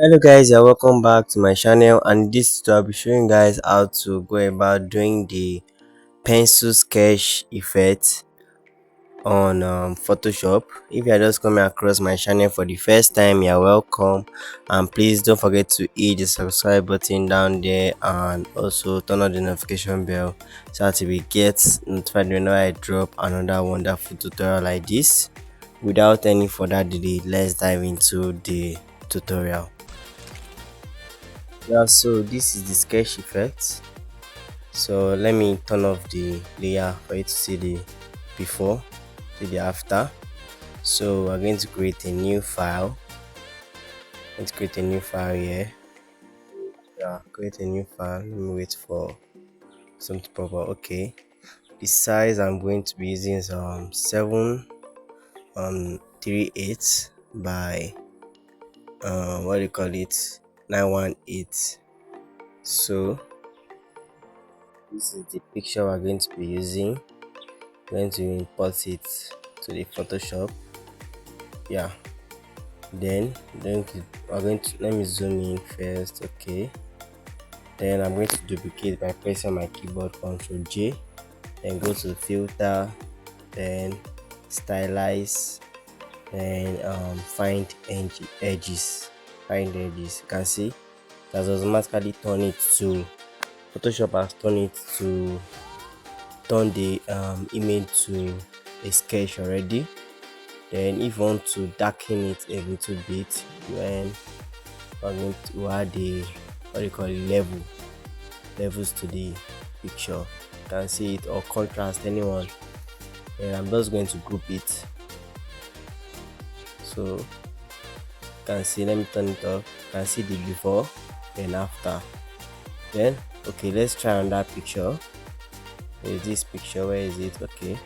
Hello guys, you're welcome back to my channel, and this tutorial I'll be showing you guys how to go about doing the pencil sketch effect on Photoshop. If you are just coming across my channel for the first time, you're welcome, and please don't forget to hit the subscribe button down there and also turn on the notification bell so that you will get notified whenever I drop another wonderful tutorial like this. Without any further delay, let's dive into the tutorial. Yeah, so this is the sketch effect. So let me turn off the layer for you to see the before, see the after. So we're going to create a new file. Let's create a new file here. Yeah, create a new file. Let me wait for something proper. Okay, the size I'm going to be using is 738 by what do you call it, 918. So this is the picture we're going to be using. We're going to import it to the Photoshop. Yeah, then we're going to, let me zoom in first. Okay, then I'm going to duplicate by pressing my keyboard Ctrl J, then go to filter, then stylize, then edges find edges. You can see that automatically turn it to Photoshop has turned it to turn the image to a sketch already. Then if you want to darken it a little bit, then we're going to add the what do you call it, levels to the picture. You can see it, or contrast, anyone. And I'm just going to group it. So you can see, let me turn it off. You can see the before and after. Then okay, let's try on that picture. There's this picture, where is it? Okay,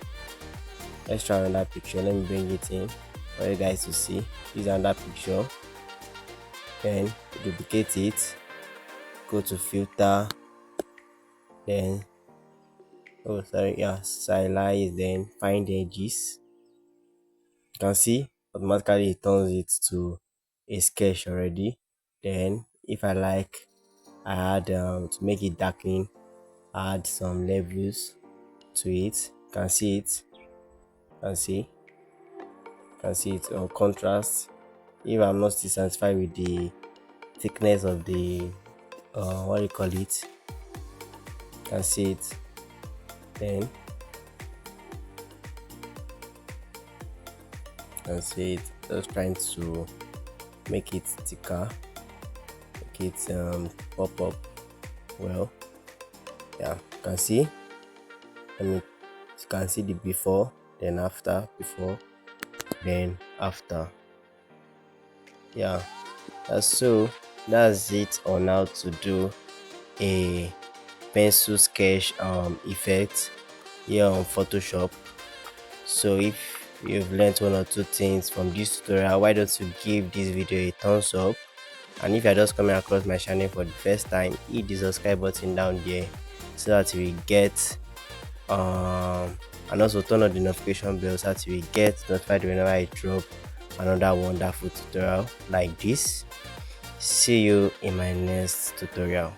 let's try on that picture. Let me bring it in for you guys to see. This is another picture. Then duplicate it, go to filter, then stylize, then find edges. You can see automatically it turns it to a sketch already. Then if I like, I add to make it darken, add some levels to it. You can see it. Can see it on contrast. If I'm not still satisfied with the thickness of the what do you call it, you can see it. Then you can see it, just trying to make it thicker, make it pop up well. Yeah, you can see, you can see the before, then after, before, then after. Yeah, that's it on how to do a pencil sketch effect here on Photoshop. So if you've learned one or two things from this tutorial, why don't you give this video a thumbs up? And if you're just coming across my channel for the first time, hit the subscribe button down there so that you will get and also turn on the notification bell so that you will get notified whenever I drop another wonderful tutorial like this. See you in my next tutorial.